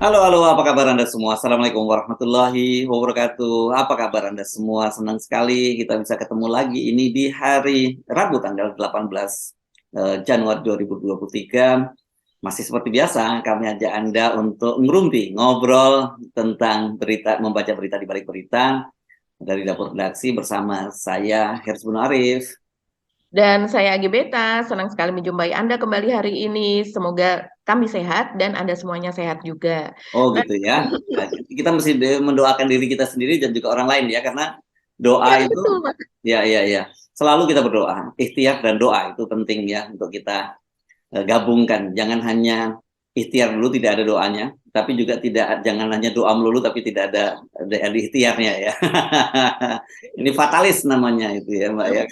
Halo, halo, apa kabar Anda semua? Assalamualaikum warahmatullahi wabarakatuh. Apa kabar Anda semua? Senang sekali kita bisa ketemu lagi ini di hari Rabu tanggal 18 Januari 2023. Masih seperti biasa, kami ajak Anda untuk ngerumpi, ngobrol tentang berita, membaca berita di balik berita dari dapur redaksi bersama saya, Hersbun Arif. Dan saya Agi Beta, senang sekali menjumpai Anda kembali hari ini. Semoga kami sehat dan Anda semuanya sehat juga. Oh Nah, gitu ya. Nah, kita mesti mendoakan diri kita sendiri dan juga orang lain ya, karena doa ya itu betul, Mas. ya selalu kita berdoa. Ikhtiar dan doa itu penting ya untuk kita gabungkan. Jangan hanya ikhtiar dulu tidak ada doanya, tapi juga jangan hanya doa melulu tapi tidak ada ikhtiarnya ya. Ini fatalis namanya itu ya Mbak ya.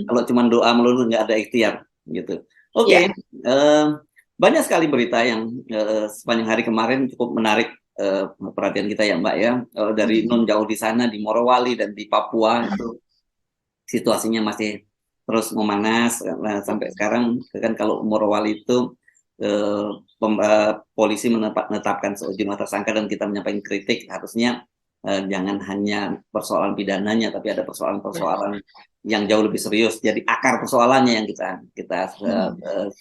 Kalau cuma doa melulu nggak ada ikhtiar gitu. Oke, Ya. eh, banyak sekali berita yang sepanjang hari kemarin cukup menarik perhatian kita ya Mbak ya. Dari non jauh di sana di Morowali dan di Papua itu situasinya masih terus memanas. Nah, sampai sekarang kan kalau Morowali itu polisi menetapkan sejumlah tersangka dan kita menyampaikan kritik, harusnya jangan hanya persoalan pidananya tapi ada persoalan-persoalan yang jauh lebih serius. Jadi akar persoalannya yang kita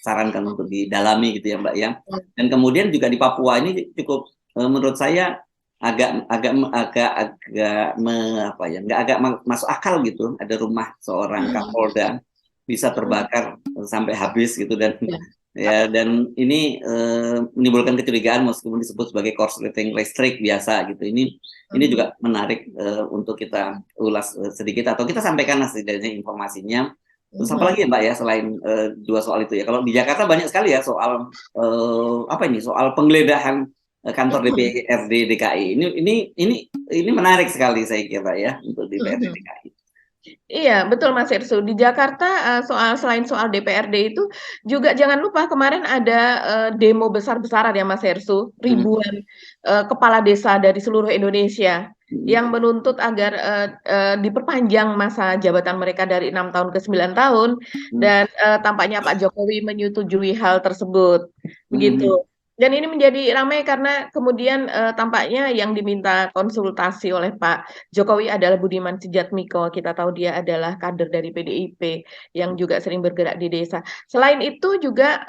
sarankan untuk didalami gitu ya Mbak ya. Dan kemudian juga di Papua ini cukup menurut saya agak agak agak agak apa ya, nggak agak masuk akal gitu, ada rumah seorang Kapolda bisa terbakar sampai habis gitu. Dan Ya. ya, dan ini menimbulkan kecurigaan meskipun disebut sebagai korsleting listrik biasa gitu. Ini juga menarik untuk kita ulas sedikit atau kita sampaikan setidaknya informasinya. Terus apa lagi ya Mbak ya, selain dua soal itu ya, kalau di Jakarta banyak sekali ya soal apa ini, soal penggeledahan kantor DPRD DKI. Ini menarik sekali saya kira ya untuk DPRD DKI. Iya, betul Mas Irsu. Di Jakarta, selain soal DPRD itu, juga jangan lupa kemarin ada demo besar-besaran ya Mas Irsu, Hmm. ribuan kepala desa dari seluruh Indonesia yang menuntut agar diperpanjang masa jabatan mereka dari 6 tahun ke 9 tahun, Hmm. dan tampaknya Pak Jokowi menyetujui hal tersebut, Hmm. begitu. Dan ini menjadi ramai karena kemudian tampaknya yang diminta konsultasi oleh Pak Jokowi adalah Budiman Sujatmiko. Kita tahu dia adalah kader dari PDIP yang juga sering bergerak di desa. Selain itu juga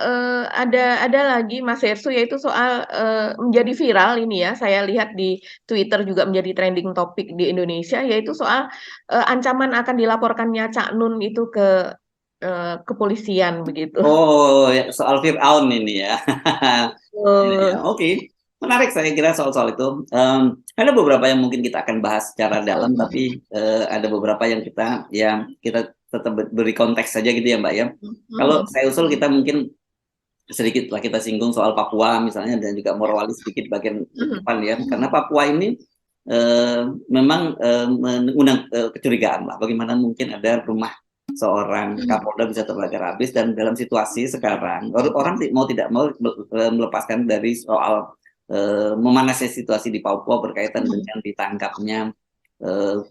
ada lagi Mas Hersu, yaitu soal menjadi viral ini ya. Saya lihat di Twitter juga menjadi trending topik di Indonesia, yaitu soal ancaman akan dilaporkannya Cak Nun itu ke kepolisian begitu. Oh, ya, soal Fir'aun ini ya. Ya, Eh, oke. Menarik saya kira soal-soal itu. Ada beberapa yang mungkin kita akan bahas secara dalam, tapi ada beberapa yang kita tetap beri konteks saja gitu ya Mbak ya. Kalau saya usul kita mungkin sedikit lah kita singgung soal Papua misalnya dan juga Morowali sedikit bagian depan ya. Karena Papua ini memang mengundang kecurigaan lah. Bagaimana mungkin ada rumah seorang Kapolda bisa terbakar habis, dan dalam situasi sekarang orang mau tidak mau melepaskan dari soal memanasnya situasi di Papua berkaitan dengan ditangkapnya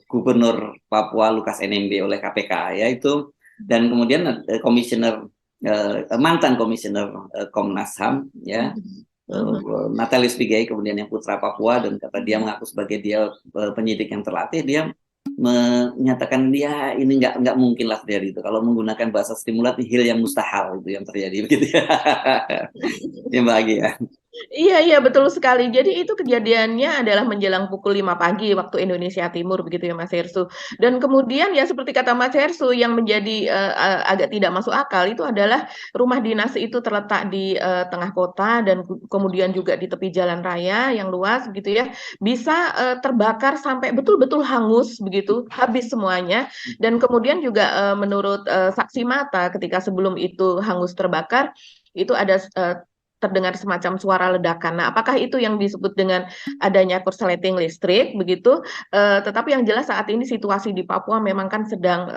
Gubernur Papua Lukas NMB oleh KPK ya itu. Dan kemudian mantan komisioner Komnas HAM ya, Natalius Pigai kemudian yang putra Papua, dan kata dia mengaku sebagai dia penyidik yang terlatih. Dia menyatakan dia ini nggak mungkin lah dari itu, kalau menggunakan bahasa stimulat hil yang mustahil itu yang terjadi begitu ya. Ya bahagia. Iya, iya, betul sekali. Jadi itu kejadiannya adalah menjelang pukul 5 pagi waktu Indonesia Timur begitu ya Mas Hersu. Dan kemudian ya seperti kata Mas Hersu, yang menjadi agak tidak masuk akal itu adalah rumah dinas itu terletak di tengah kota dan kemudian juga di tepi jalan raya yang luas begitu ya. Bisa terbakar sampai betul-betul hangus begitu, habis semuanya. Dan kemudian juga menurut saksi mata ketika sebelum itu hangus terbakar, itu ada terdengar semacam suara ledakan. Nah, apakah itu yang disebut dengan adanya korsleting listrik begitu? Tetapi yang jelas saat ini situasi di Papua memang kan sedang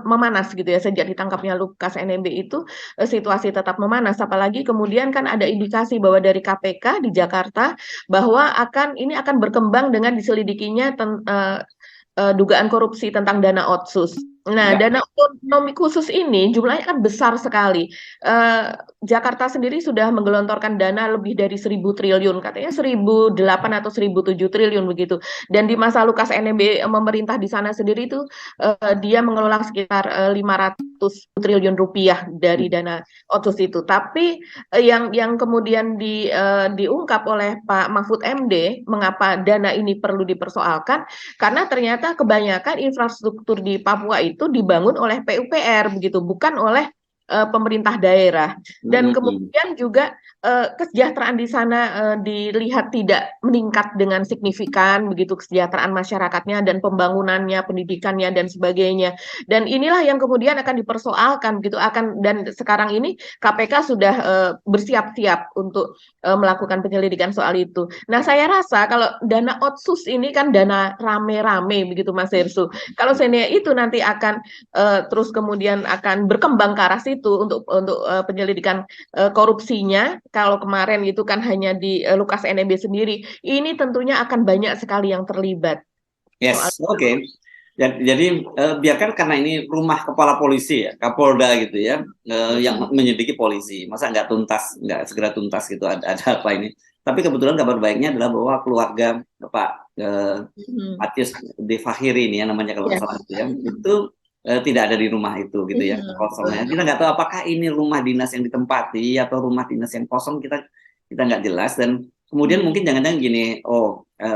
memanas gitu ya. Sejak ditangkapnya Lukas NMB itu situasi tetap memanas. Apalagi kemudian kan ada indikasi bahwa dari KPK di Jakarta bahwa ini akan berkembang dengan diselidikinya dugaan korupsi tentang dana otsus. Nah, Ya. dana otonomi khusus ini jumlahnya kan besar sekali. Jakarta sendiri sudah menggelontorkan dana lebih dari 1.000 triliun, katanya 1.008 atau 1.007 triliun begitu. Dan di masa Lukas NMB memerintah di sana sendiri itu dia mengelola sekitar 500 triliun rupiah dari dana otsus itu. Tapi yang kemudian diungkap oleh Pak Mahfud MD, mengapa dana ini perlu dipersoalkan? Karena ternyata kebanyakan infrastruktur di Papua itu dibangun oleh PUPR begitu, bukan oleh pemerintah daerah. Dan Mm-mm. kemudian juga kesejahteraan di sana dilihat tidak meningkat dengan signifikan begitu, kesejahteraan masyarakatnya dan pembangunannya, pendidikannya dan sebagainya. Dan inilah yang kemudian akan dipersoalkan begitu, dan sekarang ini KPK sudah bersiap-siap untuk melakukan penyelidikan soal itu. Nah, saya rasa kalau dana otsus ini kan dana rame-rame begitu Mas Hersu. Kalau seandainya itu nanti akan terus kemudian akan berkembang ke arah situ untuk penyelidikan korupsinya, kalau kemarin itu kan hanya di Lukas NMB sendiri, ini tentunya akan banyak sekali yang terlibat soal. Yes, oke. Jadi biarkan karena ini rumah kepala polisi ya, Kapolda gitu ya, yang menyelidiki polisi. Masa nggak segera tuntas gitu, ada apa ini. Tapi kebetulan kabar baiknya adalah bahwa keluarga Pak Matius De Fahiri ini ya namanya kalau nggak Ya. salah itu ya, itu tidak ada di rumah itu gitu ya, kosongnya. Kita nggak tahu apakah ini rumah dinas yang ditempati atau rumah dinas yang kosong, kita kita nggak jelas. Dan kemudian mungkin jangan-jangan gini,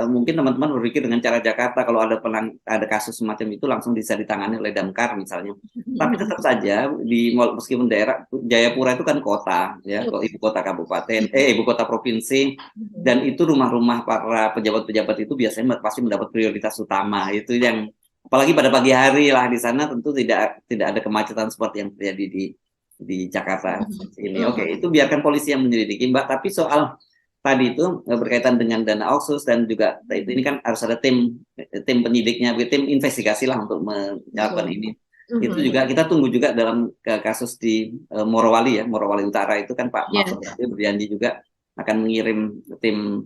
mungkin teman-teman berpikir dengan cara Jakarta, kalau ada kasus semacam itu langsung bisa ditangani oleh Damkar misalnya. Tapi tetap saja meskipun daerah Jayapura itu kan kota ya, kalau ibu kota kabupaten, ibu kota provinsi, dan itu rumah-rumah para pejabat-pejabat itu biasanya pasti mendapat prioritas utama. Itu yang apalagi pada pagi hari lah di sana, tentu tidak ada kemacetan seperti yang terjadi di Jakarta ini. Oke, itu biarkan polisi yang menyelidiki, Mbak. Tapi soal tadi itu berkaitan dengan dana otsus dan juga ini kan harus ada tim penyidiknya, tim investigasi lah untuk melakukan ini. Itu juga kita tunggu juga dalam kasus di Morowali ya, Morowali Utara itu kan Pak Mahfud berjanji juga akan mengirim tim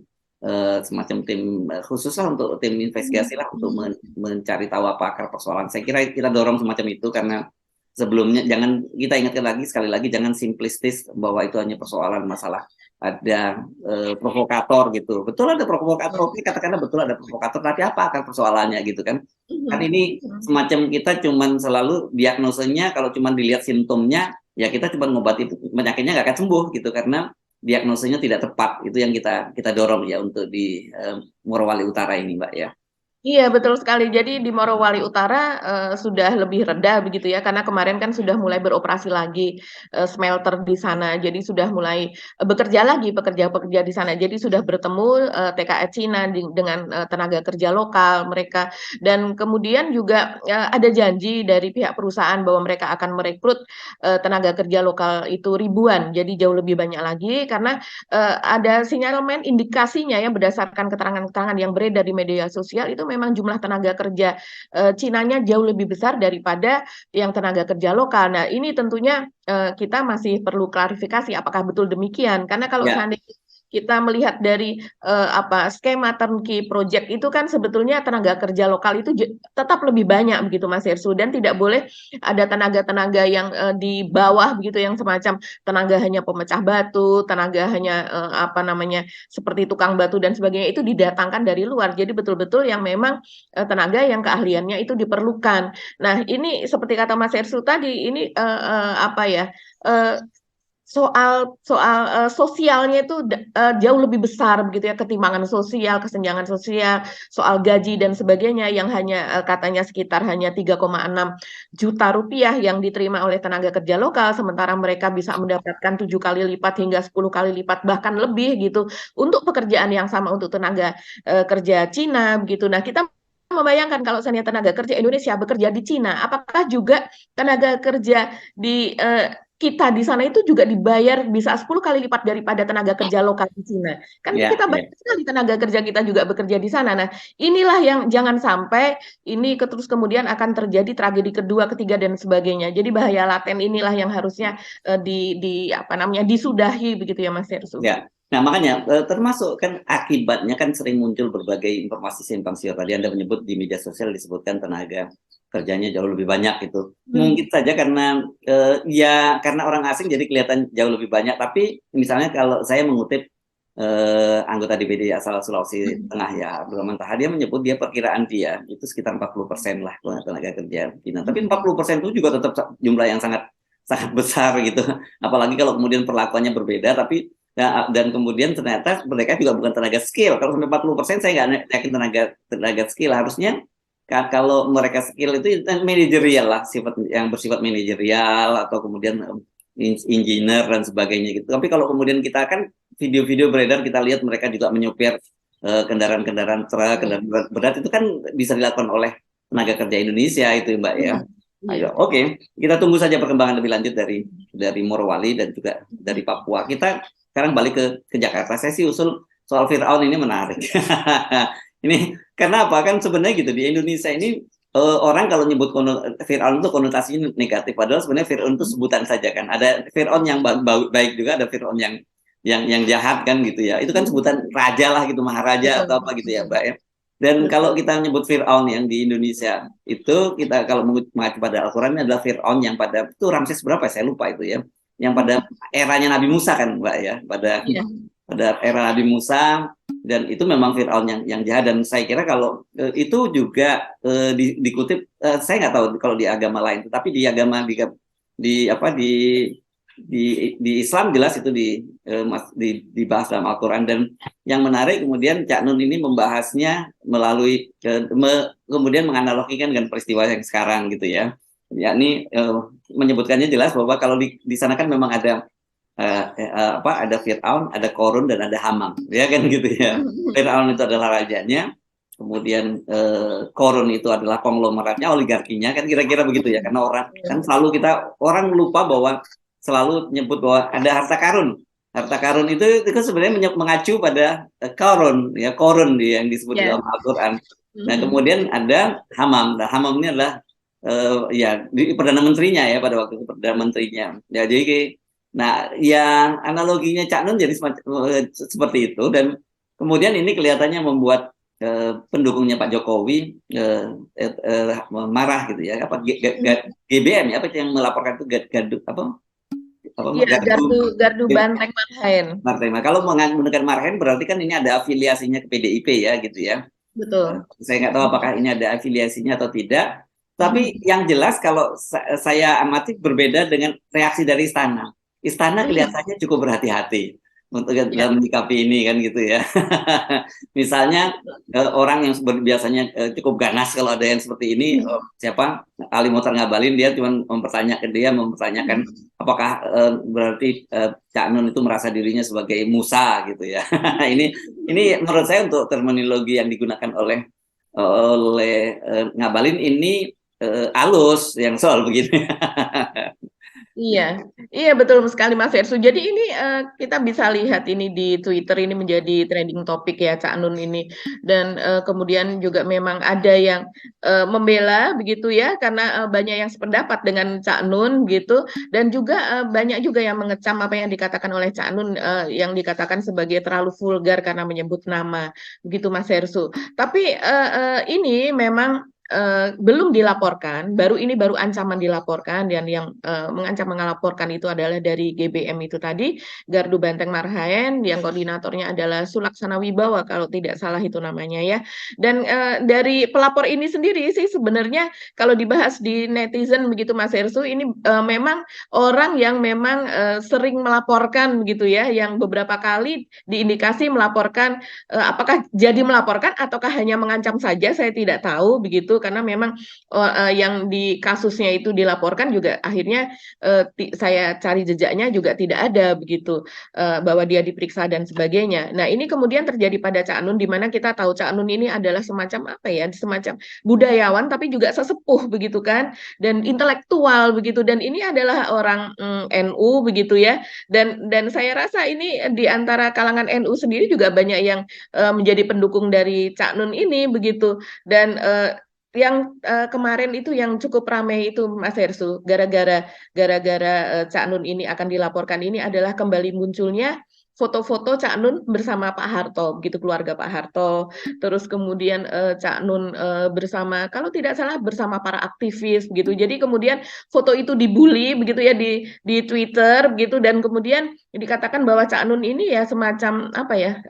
semacam tim khusus lah, untuk tim investigasi lah untuk mencari tahu apa akar persoalan. Saya kira kita dorong semacam itu, karena sebelumnya jangan kita ingatkan lagi sekali lagi, jangan simplistis bahwa itu hanya persoalan masalah ada provokator gitu. Betul ada provokator, katakanlah betul ada provokator, tapi apa akar persoalannya gitu kan? Kan ini semacam kita cuman selalu diagnosenya, kalau cuman dilihat simptomnya ya kita cuma ngobati penyakitnya nggak akan sembuh gitu, karena diagnosanya tidak tepat. Itu yang kita dorong ya untuk di Morowali Utara ini, Mbak ya. Iya, betul sekali. Jadi di Morowali Utara sudah lebih reda begitu ya, karena kemarin kan sudah mulai beroperasi lagi smelter di sana. Jadi sudah mulai bekerja lagi pekerja-pekerja di sana. Jadi sudah bertemu TKI Cina dengan tenaga kerja lokal mereka. Dan kemudian juga ada janji dari pihak perusahaan bahwa mereka akan merekrut tenaga kerja lokal itu ribuan. Jadi jauh lebih banyak lagi, karena ada sinyalemen indikasinya ya, berdasarkan keterangan-keterangan yang beredar di media sosial, itu memang jumlah tenaga kerja Cinanya jauh lebih besar daripada yang tenaga kerja lokal. Nah, ini tentunya kita masih perlu klarifikasi apakah betul demikian. Karena kalau seandainya kita melihat dari skema turnkey project itu kan sebetulnya tenaga kerja lokal itu tetap lebih banyak begitu Mas Hersu, dan tidak boleh ada tenaga-tenaga yang di bawah begitu, yang semacam tenaga hanya pemecah batu, tenaga hanya seperti tukang batu dan sebagainya, itu didatangkan dari luar. Jadi betul-betul yang memang tenaga yang keahliannya itu diperlukan. Nah, ini seperti kata Mas Hersu tadi, ini soal sosialnya itu jauh lebih besar begitu ya, ketimpangan sosial, kesenjangan sosial, soal gaji dan sebagainya, yang hanya katanya sekitar hanya 3,6 juta rupiah yang diterima oleh tenaga kerja lokal, sementara mereka bisa mendapatkan 7 kali lipat hingga 10 kali lipat bahkan lebih gitu untuk pekerjaan yang sama untuk tenaga kerja Cina begitu. Nah, kita membayangkan kalau seandainya tenaga kerja Indonesia bekerja di Cina, apakah juga tenaga kerja di kita di sana itu juga dibayar bisa 10 kali lipat daripada tenaga kerja lokal di Cina. Kan kita banyak sekali tenaga kerja kita juga bekerja di sana. Nah, inilah yang jangan sampai ini terus kemudian akan terjadi tragedi kedua, ketiga dan sebagainya. Jadi bahaya laten inilah yang harusnya disudahi begitu ya Mas Hersu. Ya. Nah, makanya termasuk kan akibatnya kan sering muncul berbagai informasi simpang siur. Tadi Anda menyebut di media sosial disebutkan tenaga kerjanya jauh lebih banyak itu. Mungkin saja karena ya karena orang asing jadi kelihatan jauh lebih banyak. Tapi misalnya kalau saya mengutip anggota DPD asal Sulawesi Tengah ya, Abdurrahman Taha, dia menyebut dia perkiraan dia itu sekitar 40% lah tenaga kerja Cina. Tapi 40% itu juga tetap jumlah yang sangat sangat besar gitu. Apalagi kalau kemudian perlakuannya berbeda, tapi ya, dan kemudian ternyata mereka juga bukan tenaga skill. Kalau sampai 40% saya nggak yakin tenaga skill. Harusnya kalau mereka skill itu manajerial lah, sifat yang bersifat manajerial atau kemudian engineer dan sebagainya gitu. Tapi kalau kemudian kita kan video-video beredar, kita lihat mereka juga menyupir kendaraan-kendaraan truk, kendaraan berat itu kan bisa dilakukan oleh tenaga kerja Indonesia itu Mbak ya. Ayo, oke. Kita tunggu saja perkembangan lebih lanjut dari Morowali dan juga dari Papua. Kita sekarang balik ke Jakarta. Saya sih usul soal Fir'aun ini menarik. Ini karena apa kan sebenarnya gitu di Indonesia ini orang kalau nyebut Fir'aun itu konotasinya negatif. Padahal sebenarnya Fir'aun itu sebutan saja kan. Ada Fir'aun yang baik juga, ada Fir'aun yang jahat kan gitu ya. Itu kan sebutan raja lah gitu, maharaja atau apa gitu ya, Mbak ya. Dan kalau kita menyebut Fir'aun yang di Indonesia itu kita kalau mengacu pada Al-Quran ini adalah Fir'aun yang pada itu Ramses berapa saya lupa itu ya, yang pada eranya Nabi Musa kan Mbak ya, pada era Nabi Musa, dan itu memang Fir'aun yang jahat. Dan saya kira kalau itu juga dikutip saya nggak tahu kalau di agama lain, tetapi di agama di Islam jelas itu dibahas dalam Al-Quran. Dan yang menarik kemudian Cak Nun ini membahasnya melalui kemudian menganalogikan dengan peristiwa yang sekarang gitu ya, yakni menyebutkannya jelas bahwa kalau di sana kan memang ada ada Fir'aun, ada Korun dan ada Hamam ya kan gitu ya. Fir'aun itu adalah rajanya, kemudian Korun itu adalah konglomeratnya, oligarkinya kan kira-kira begitu ya. Karena orang kan selalu orang lupa bahwa selalu nyebut bahwa ada harta karun. Harta karun itu kan sebenarnya mengacu pada Korun ya, Korun yang disebut dalam Al-Qur'an. Nah, kemudian ada Hamam. Nah, Hamam ini adalah ya perdana menterinya ya, pada waktu itu perdana menterinya. Ya jadi ya analoginya Cak Nun jadi seperti itu. Dan kemudian ini kelihatannya membuat pendukungnya Pak Jokowi marah gitu ya. Apa GBM ya, apa yang melaporkan itu Gardu Banteng Marhaen. Kalau menggunakan Marhaen berarti kan ini ada afiliasinya ke PDIP ya gitu ya. Betul. Saya nggak tahu apakah ini ada afiliasinya atau tidak. Tapi yang jelas kalau saya amati berbeda dengan reaksi dari Istana. Istana kelihatannya cukup berhati-hati untuk dalam menyikapi ini kan gitu ya. Misalnya orang yang biasanya cukup ganas kalau ada yang seperti ini, siapa Ali Mohtar Ngabalin, dia cuma mempertanyakan apakah berarti Cak Nun itu merasa dirinya sebagai Musa gitu ya. ini menurut saya untuk terminologi yang digunakan oleh Ngabalin ini halus yang soal begini. Iya betul sekali Mas Ersu. Jadi ini kita bisa lihat ini di Twitter ini menjadi trending topik ya Cak Nun ini. Dan kemudian juga memang ada yang membela begitu ya, karena banyak yang sependapat dengan Cak Nun gitu. Dan juga banyak juga yang mengecam apa yang dikatakan oleh Cak Nun, yang dikatakan sebagai terlalu vulgar karena menyebut nama begitu Mas Ersu. Tapi ini memang belum dilaporkan, baru ancaman dilaporkan, dan yang mengancam melaporkan itu adalah dari GBM itu tadi, Gardu Banteng Marhaen, yang koordinatornya adalah Sulaksana Wibawa kalau tidak salah itu namanya ya. Dan dari pelapor ini sendiri sih sebenarnya kalau dibahas di netizen begitu Mas Ersu, ini memang orang yang memang sering melaporkan gitu ya, yang beberapa kali diindikasi melaporkan, apakah jadi melaporkan ataukah hanya mengancam saja saya tidak tahu begitu, karena memang yang di kasusnya itu dilaporkan juga akhirnya saya cari jejaknya juga tidak ada begitu, bahwa dia diperiksa dan sebagainya. Nah ini kemudian terjadi pada Cak Nun, di mana kita tahu Cak Nun ini adalah semacam apa ya, semacam budayawan tapi juga sesepuh begitu kan, dan intelektual begitu, dan ini adalah orang NU begitu ya, dan saya rasa ini di antara kalangan NU sendiri juga banyak yang menjadi pendukung dari Cak Nun ini begitu. Dan yang kemarin itu yang cukup ramai itu Mas Hersu, gara-gara Cak Nun ini akan dilaporkan, ini adalah kembali munculnya foto-foto Cak Nun bersama Pak Harto, begitu keluarga Pak Harto. Terus kemudian Cak Nun bersama, kalau tidak salah bersama para aktivis begitu. Jadi kemudian foto itu dibully begitu ya di Twitter begitu, dan kemudian dikatakan bahwa Cak Nun ini ya semacam apa ya?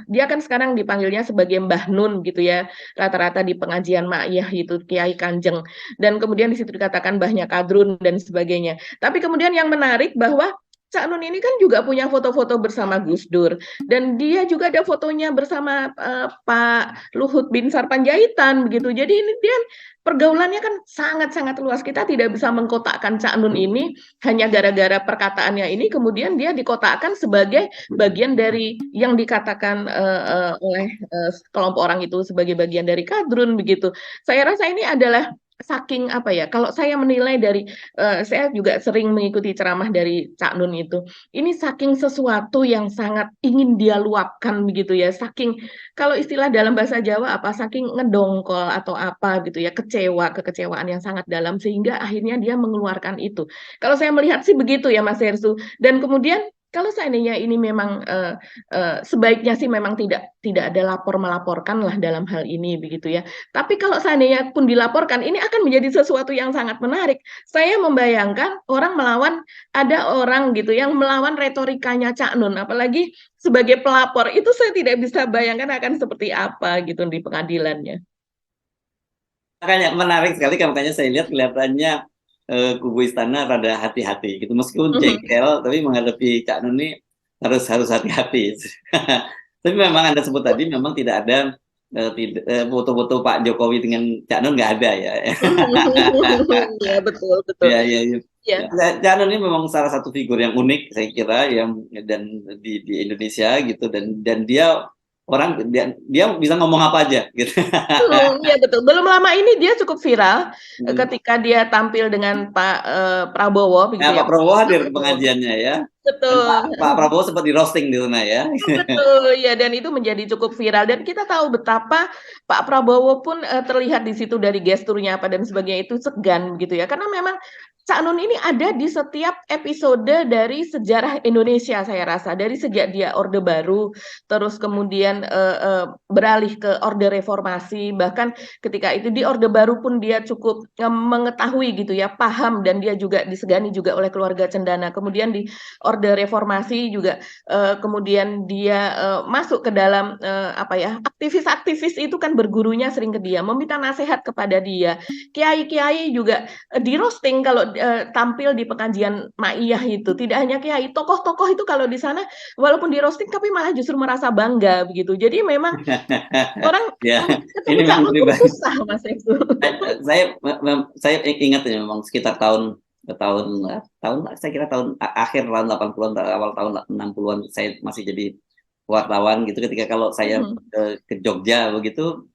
Dia kan sekarang dipanggilnya sebagai Mbah Nun gitu ya. Rata-rata di pengajian Ma'iyah itu Kiai Kanjeng. Dan kemudian di situ dikatakan mbahnya Kadrun dan sebagainya. Tapi kemudian yang menarik bahwa Cak Nun ini kan juga punya foto-foto bersama Gus Dur, dan dia juga ada fotonya bersama Pak Luhut bin Sarpanjaitan begitu. Jadi ini dia pergaulannya kan sangat-sangat luas. Kita tidak bisa mengkotakkan Cak Nun ini hanya gara-gara perkataannya ini kemudian dia dikotakkan sebagai bagian dari yang dikatakan oleh kelompok orang itu sebagai bagian dari kadrun begitu. Saya rasa ini adalah saking apa ya, kalau saya menilai dari saya juga sering mengikuti ceramah dari Cak Nun itu, ini saking sesuatu yang sangat ingin dia luapkan begitu ya, saking kalau istilah dalam bahasa Jawa apa, saking ngedongkol atau apa gitu ya, kekecewaan yang sangat dalam sehingga akhirnya dia mengeluarkan itu. Kalau saya melihat sih begitu ya Mas Hersu. Dan kemudian kalau seandainya ini memang sebaiknya sih memang tidak ada melaporkan lah dalam hal ini begitu ya. Tapi kalau seandainya pun dilaporkan, ini akan menjadi sesuatu yang sangat menarik. Saya membayangkan ada orang gitu yang melawan retorikanya Cak Nun, apalagi sebagai pelapor, itu saya tidak bisa bayangkan akan seperti apa gitu di pengadilannya. Makanya menarik sekali, makanya saya lihat kelihatannya kubu istana rada hati-hati gitu, meskipun jengkel tapi menghadapi Cak Nun ini harus hati-hati. Tapi memang Anda sebut tadi memang tidak ada foto-foto Pak Jokowi dengan Cak Nun, nggak ada ya. Ya betul betul. Ya, ya, ya. Ya. Cak Nun ini memang salah satu figur yang unik saya kira, yang dan di Indonesia gitu, dan dia dia bisa ngomong apa aja gitu. Iya betul. Belum lama ini dia cukup viral ketika dia tampil dengan Pak Prabowo begitu Nah, ya. Pak Prabowo hadir pengajiannya ya. Dan Betul. Pak Prabowo sempat di roasting di sana ya. Betul ya, dan itu menjadi cukup viral, dan kita tahu betapa Pak Prabowo pun terlihat di situ dari gesturnya apa dan sebagainya itu segan gitu ya, karena memang Cak Nun ini ada di setiap episode dari sejarah Indonesia, saya rasa dari sejak dia Orde Baru terus kemudian beralih ke Orde Reformasi, bahkan ketika itu di Orde Baru pun dia cukup mengetahui gitu ya, paham, dan dia juga disegani juga oleh keluarga Cendana. Kemudian di Orde Reformasi juga kemudian dia masuk ke dalam apa ya, aktivis-aktivis itu kan bergurunya sering ke dia, meminta nasihat kepada dia. Kiai-kiai juga di roasting kalau tampil di pengajian Ma'iyah itu. Tidak hanya kiai, tokoh-tokoh itu kalau di sana walaupun di roasting tapi malah justru merasa bangga begitu. Jadi memang orang Ya, ketemu ini Cak memang Nun itu pribadi. susah Mas Eksu. Saya ingat ya, memang sekitar tahun saya kira akhir tahun 80-an, awal tahun 60-an, saya masih jadi wartawan gitu, ketika kalau saya ke Jogja begitu,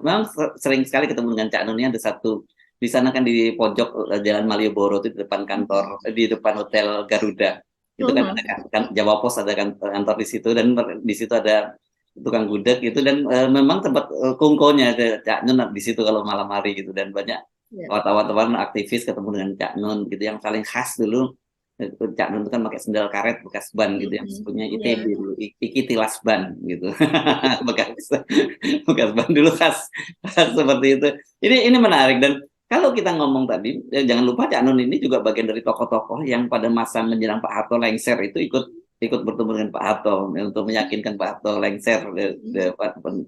memang sering sekali ketemu dengan Cak Nun. Ada satu di sana kan, di pojok Jalan Malioboro itu, di depan kantor, di depan Hotel Garuda itu kan ada kan Jawa Pos, ada kantor di situ, dan di situ ada tukang gudeg gitu, dan memang tempat kungkonya Cak Nun di situ kalau malam hari gitu, dan banyak wartawan-wartawan aktivis ketemu dengan Cak Nun gitu. Yang paling khas dulu Cak Nun itu kan pakai sendal karet bekas ban gitu, yang sebutnya ITB dulu, iki tilas ban gitu. bekas ban dulu, khas seperti itu. Ini menarik. Dan kalau kita ngomong tadi, jangan lupa Cak Nun ini juga bagian dari tokoh-tokoh yang pada masa menjelang Pak Harto lengser itu ikut bertemu dengan Pak Harto untuk meyakinkan Pak Harto lengser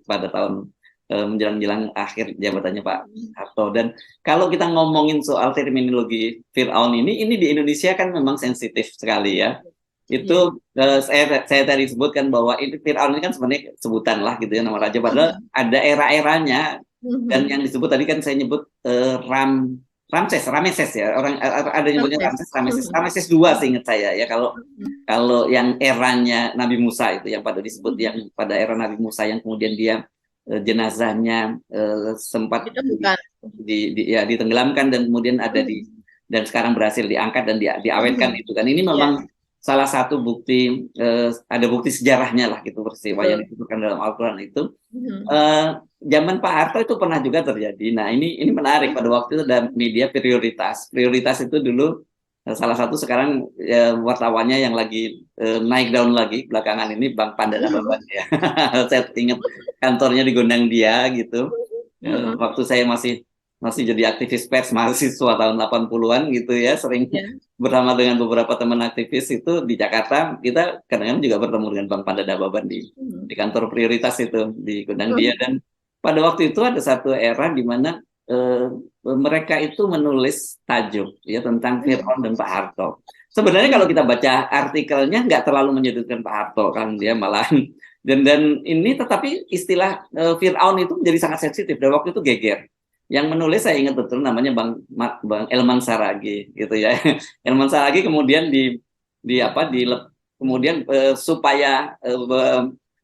pada tahun menjelang akhir jabatannya Pak Harto. Dan kalau kita ngomongin soal terminologi Fir'aun ini di Indonesia kan memang sensitif sekali ya. Itu saya tadi sebutkan bahwa Fir'aun ini kan sebenarnya sebutan lah gitu ya, nama raja, padahal ada era-eranya. Dan yang disebut tadi kan saya nyebut Rameses ya, orang ada nyebutnya Rameses II seingat saya ya. Kalau yang eranya Nabi Musa itu, yang pada disebut yang pada era Nabi Musa, yang kemudian dia jenazahnya sempat ditenggelamkan, dan kemudian dan sekarang berhasil diangkat dan diawetkan itu kan. Ini memang salah satu bukti, ada bukti sejarahnya lah gitu, peristiwa yang disebutkan dalam Al-Quran itu. Zaman Pak Harto itu pernah juga terjadi. Nah, ini menarik, pada waktu itu ada media prioritas itu dulu salah satu sekarang wartawannya yang lagi naik daun lagi belakangan ini Bang Pandana Baban ya. Saya ingat kantornya di Gondang Dia gitu. Waktu saya masih jadi aktivis pers mahasiswa tahun 80-an gitu ya, sering Ya. bersama dengan beberapa teman aktivis itu di Jakarta, kita kadang-kadang juga bertemu dengan Bang Pandana Baban di kantor prioritas itu di Gondang Dia. Dan pada waktu itu ada satu era di mana mereka itu menulis tajuk ya tentang Fir'aun dan Pak Harto. Sebenarnya kalau kita baca artikelnya nggak terlalu menyudutkan Pak Harto kan, dia malahan dan ini tetapi istilah Fir'aun itu menjadi sangat sensitif dan waktu itu geger. Yang menulis saya ingat betul namanya Bang Elman Saragih gitu ya. Elman Saragih kemudian kemudian supaya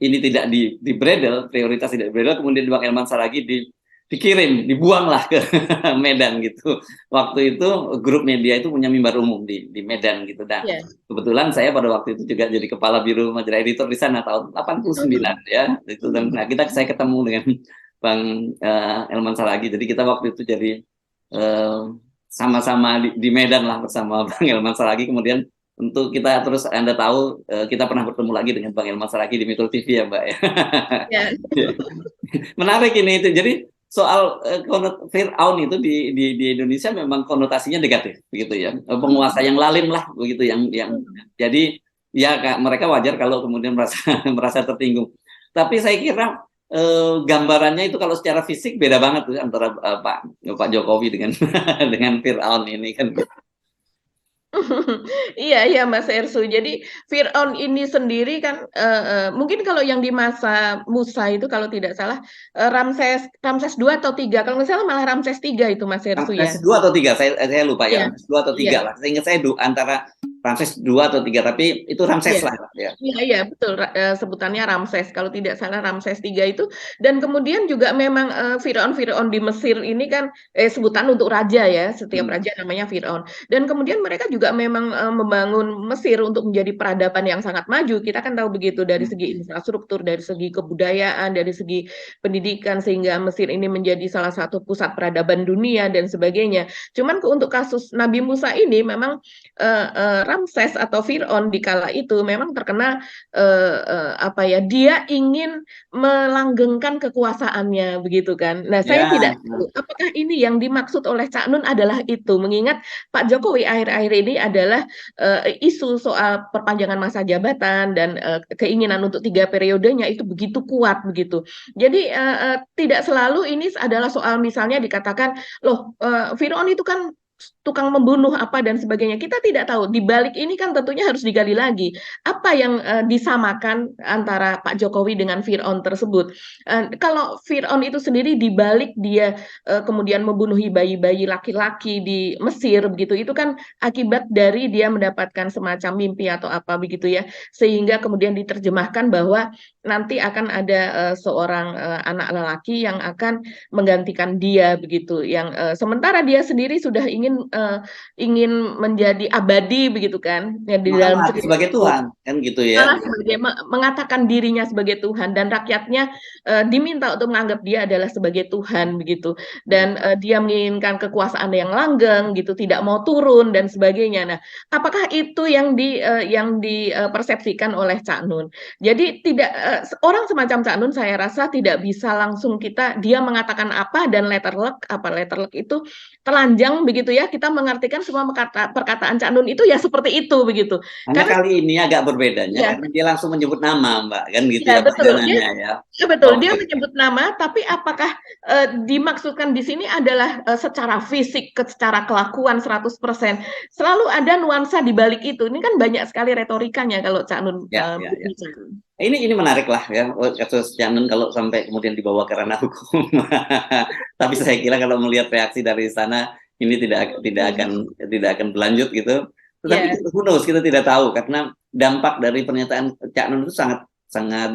ini tidak di bredel, prioritas tidak bredel, kemudian Bang Elman Saragih dikirim, dibuanglah ke Medan gitu. Waktu itu grup media itu punya mimbar umum di Medan gitu. Nah, kebetulan saya pada waktu itu juga jadi kepala biro majalah editor di sana tahun 89 ya. Itu dan nah saya ketemu dengan Bang Elman Saragih. Jadi kita waktu itu jadi sama-sama di Medan lah bersama Bang Elman Saragih. Kemudian untuk kita terus Anda tahu kita pernah bertemu lagi dengan Bang Elman Saragih di Metro TV ya Mbak ya. Menarik ini itu. Jadi soal Fir'aun itu di Indonesia memang konotasinya negatif begitu ya, penguasa yang lalim lah begitu yang jadi ya mereka wajar kalau kemudian merasa tertinggung. Tapi saya kira gambarannya itu kalau secara fisik beda banget tuh antara Pak Jokowi dengan dengan Fir'aun ini kan. Iya Mas Ersu. Jadi Fir'aun ini sendiri kan mungkin kalau yang di masa Musa itu kalau tidak salah Ramses 2 atau 3. Kalau nggak salah malah Ramses 3 itu Mas Ersu ya. Ramses 2 atau 3, saya lupa ya. Ramses 2 atau 3 lah. Saya ingat saya antara Ramses 2 atau 3, tapi itu Ramses lah ya. Iya betul, sebutannya Ramses kalau tidak salah Ramses 3 itu. Dan kemudian juga memang Firaun di Mesir ini kan sebutan untuk raja ya, setiap raja namanya Firaun. Dan kemudian mereka juga memang membangun Mesir untuk menjadi peradaban yang sangat maju. Kita kan tahu begitu dari segi infrastruktur, dari segi kebudayaan, dari segi pendidikan, sehingga Mesir ini menjadi salah satu pusat peradaban dunia dan sebagainya. Cuman untuk kasus Nabi Musa ini memang Ramses atau Firaun di kala itu memang terkena dia ingin melanggengkan kekuasaannya begitu kan. Nah, saya tidak tahu apakah ini yang dimaksud oleh Cak Nun adalah itu, mengingat Pak Jokowi akhir-akhir ini adalah isu soal perpanjangan masa jabatan dan keinginan untuk 3 periodenya itu begitu kuat begitu. Jadi tidak selalu ini adalah soal misalnya dikatakan loh Firaun itu kan tukang membunuh apa dan sebagainya. Kita tidak tahu. Di balik ini kan tentunya harus digali lagi. Apa yang disamakan antara Pak Jokowi dengan Fir'aun tersebut? Kalau Fir'aun itu sendiri di balik dia kemudian membunuhi bayi-bayi laki-laki di Mesir begitu, itu kan akibat dari dia mendapatkan semacam mimpi atau apa begitu ya. Sehingga kemudian diterjemahkan bahwa nanti akan ada seorang anak lelaki yang akan menggantikan dia begitu. Yang sementara dia sendiri sudah ingin menjadi abadi begitu kan ya, di dalam sebagai Tuhan kan gitu ya, mengatakan dirinya sebagai Tuhan dan rakyatnya diminta untuk menganggap dia adalah sebagai Tuhan begitu, dan dia menginginkan kekuasaan yang langgeng gitu, tidak mau turun dan sebagainya. Nah, apakah itu yang dipersepsikan oleh Cak Nun? Jadi tidak orang semacam Cak Nun saya rasa tidak bisa langsung dia mengatakan apa dan letter luck itu telanjang begitu ya, kita mengartikan semua perkataan Cak Nun itu ya seperti itu begitu. Karena kali ini agak berbedanya karena dia langsung menyebut nama Mbak kan gitu ya, betul. Betul, dia menyebut nama, tapi apakah dimaksudkan di sini adalah secara fisik, secara kelakuan 100%. Selalu ada nuansa di balik itu. Ini kan banyak sekali retorikanya kalau Cak Nun bicara. Ini menarik lah ya kasus Cak Nun kalau sampai kemudian dibawa ke ranah hukum. Tapi saya kira kalau melihat reaksi dari sana ini tidak akan berlanjut gitu. Tetapi who knows, kita tidak tahu karena dampak dari pernyataan Cak Nun itu sangat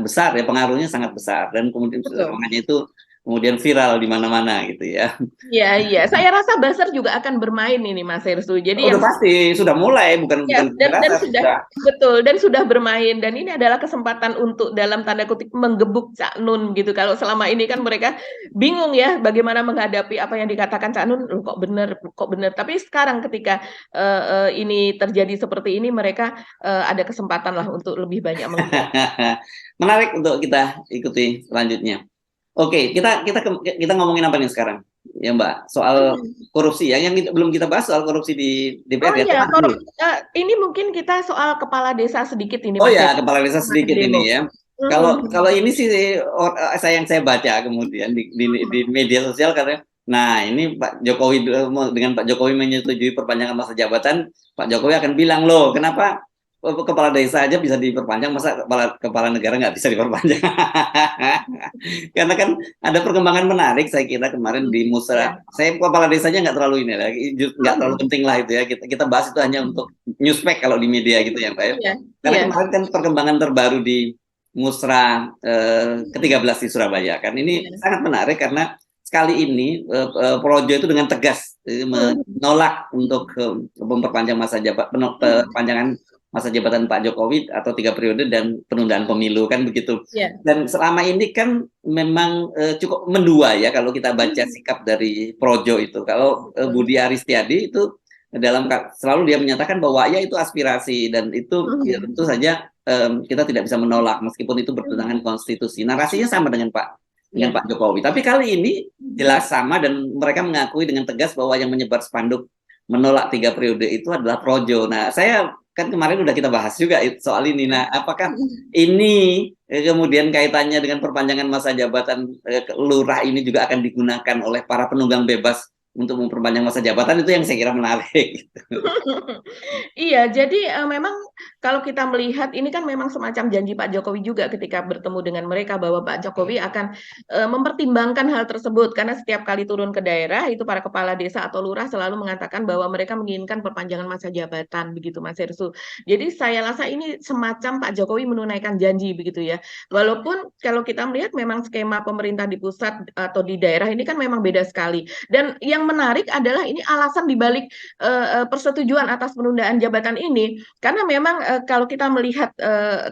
besar ya, pengaruhnya sangat besar, dan kemudian makanya itu kemudian viral di mana-mana gitu ya. Iya, iya. Saya rasa buzzer juga akan bermain ini Mas Hersу. Jadi Udah yang pasti sudah mulai, bukan ya, bukan dan dirasa sudah sudah. betul dan sudah bermain dan ini adalah kesempatan untuk dalam tanda kutip menggebuk Cak Nun gitu. Kalau selama ini kan mereka bingung ya bagaimana menghadapi apa yang dikatakan Cak Nun, "Loh, kok benar, kok benar." Tapi sekarang ketika ini terjadi seperti ini mereka ada kesempatan lah untuk lebih banyak menggerak. Menarik untuk kita ikuti selanjutnya. Oke, kita ngomongin apa nih sekarang? Ya Mbak, soal korupsi ya. Yang belum kita bahas soal korupsi di Oh DPR ya. iya, ini mungkin kita soal kepala desa sedikit ini Oh Mas ya, Herssu. kepala desa sedikit Demo. ini ya. Kalau ini sih yang saya baca kemudian di media sosial katanya, nah ini Pak Jokowi dengan Pak Jokowi menyetujui perpanjangan masa jabatan, Pak Jokowi akan bilang loh, kenapa kepala desa aja bisa diperpanjang, masa kepala negara nggak bisa diperpanjang? Karena kan ada perkembangan menarik saya kira kemarin di Musra. Saya kepala desanya nggak terlalu ini lah, nggak terlalu penting lah itu ya. Kita bahas itu hanya untuk newspack kalau di media gitu ya Pak ya. Iya, Karena iya. kemarin kan perkembangan terbaru di Musra ke-13 di Surabaya kan. Ini sangat menarik karena sekali ini Projo itu dengan tegas menolak untuk memperpanjang masa perpanjangan masa jabatan Pak Jokowi atau 3 periode dan penundaan pemilu kan begitu. Yeah. Dan selama ini kan memang cukup mendua ya kalau kita baca sikap dari Projo itu. Kalau Budi Aristiadi itu selalu dia menyatakan bahwa ya itu aspirasi dan itu ya, tentu saja kita tidak bisa menolak meskipun itu bertentangan konstitusi. Narasinya sama dengan Pak Jokowi. Tapi kali ini jelas sama dan mereka mengakui dengan tegas bahwa yang menyebar spanduk menolak 3 periode itu adalah Projo. Nah, saya kan kemarin udah kita bahas juga soal ini. Nah, apakah ini kemudian kaitannya dengan perpanjangan masa jabatan lurah ini juga akan digunakan oleh para penunggang bebas untuk memperpanjang masa jabatan, itu yang saya kira menarik. Iya, jadi memang kalau kita melihat ini kan memang semacam janji Pak Jokowi juga ketika bertemu dengan mereka bahwa Pak Jokowi akan mempertimbangkan hal tersebut karena setiap kali turun ke daerah itu para kepala desa atau lurah selalu mengatakan bahwa mereka menginginkan perpanjangan masa jabatan begitu Mas Herssu. Jadi saya rasa ini semacam Pak Jokowi menunaikan janji begitu ya. Walaupun kalau kita melihat memang skema pemerintah di pusat atau di daerah ini kan memang beda sekali. Dan yang menarik adalah ini alasan dibalik persetujuan atas penundaan jabatan ini karena memang kalau kita melihat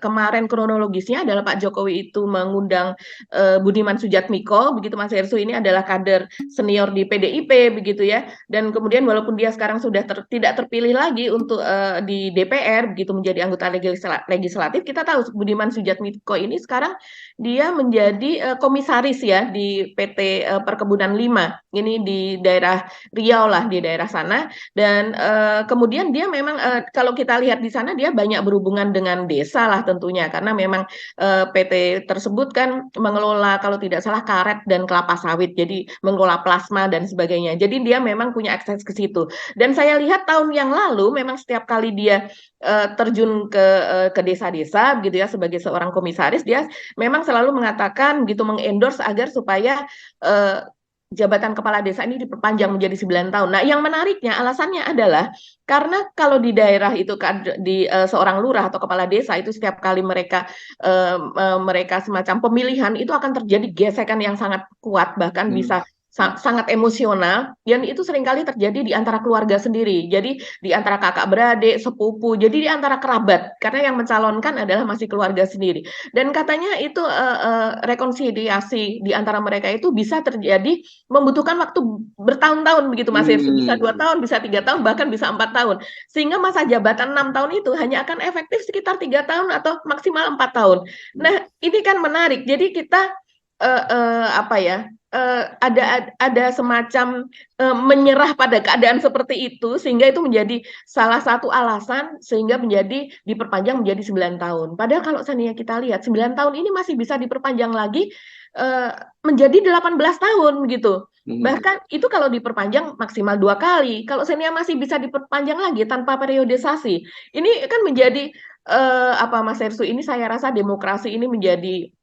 kemarin kronologisnya adalah Pak Jokowi itu mengundang Budiman Sujatmiko begitu Mas Herssu, ini adalah kader senior di PDIP begitu ya, dan kemudian walaupun dia sekarang sudah tidak terpilih lagi untuk di DPR begitu menjadi anggota legislatif, kita tahu Budiman Sujatmiko ini sekarang dia menjadi komisaris ya di PT Perkebunan 5 ini di daerah Riau lah, di daerah sana. Dan kemudian dia memang kalau kita lihat di sana dia banyak berhubungan dengan desa lah tentunya karena memang PT tersebut kan mengelola kalau tidak salah karet dan kelapa sawit, jadi mengelola plasma dan sebagainya. Jadi dia memang punya akses ke situ. Dan saya lihat tahun yang lalu memang setiap kali dia terjun ke desa-desa gitu ya sebagai seorang komisaris, dia memang selalu mengatakan gitu mengendorse agar supaya jabatan kepala desa ini diperpanjang menjadi 9 tahun. Nah, yang menariknya alasannya adalah karena kalau di daerah itu di seorang lurah atau kepala desa itu setiap kali mereka semacam pemilihan itu akan terjadi gesekan yang sangat kuat bahkan bisa sangat emosional dan itu seringkali terjadi di antara keluarga sendiri. Jadi di antara kakak beradik, sepupu, jadi di antara kerabat karena yang mencalonkan adalah masih keluarga sendiri. Dan katanya itu rekonsiliasi di antara mereka itu bisa terjadi membutuhkan waktu bertahun-tahun begitu Mas Herssu, bisa 2 tahun, bisa 3 tahun, bahkan bisa 4 tahun. Sehingga masa jabatan 6 tahun itu hanya akan efektif sekitar 3 tahun atau maksimal 4 tahun. Nah, ini kan menarik. Jadi kita apa ya? Ada semacam menyerah pada keadaan seperti itu sehingga itu menjadi salah satu alasan sehingga menjadi diperpanjang menjadi 9 tahun. Padahal kalau seandainya kita lihat 9 tahun ini masih bisa diperpanjang lagi menjadi 18 tahun gitu. Bahkan itu kalau diperpanjang maksimal 2 kali. Kalau seandainya masih bisa diperpanjang lagi tanpa periodisasi. Ini kan menjadi apa Mas Herssu, ini saya rasa demokrasi ini menjadi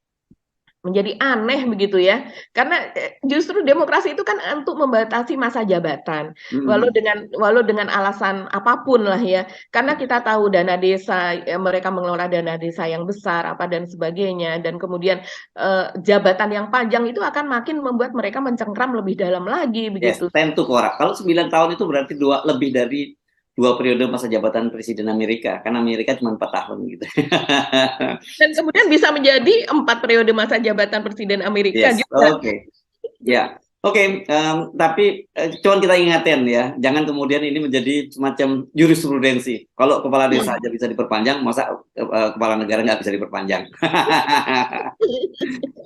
menjadi aneh begitu ya. Karena justru demokrasi itu kan untuk membatasi masa jabatan. Mhm. Walau dengan alasan apapun lah ya. Karena kita tahu dana desa, mereka mengelola dana desa yang besar apa dan sebagainya, dan kemudian jabatan yang panjang itu akan makin membuat mereka mencengkram lebih dalam lagi Yes, begitu. 10 to korak. Kalau 9 tahun itu berarti lebih dari 2 periode masa jabatan Presiden Amerika. Kan Amerika cuma 4 tahun gitu. Dan kemudian bisa menjadi 4 periode masa jabatan Presiden Amerika Yes, juga. oke. Ya, oke. Tapi cuman kita ingatin ya, jangan kemudian ini menjadi semacam jurisprudensi. Kalau kepala desa aja bisa diperpanjang, masa kepala negara nggak bisa diperpanjang?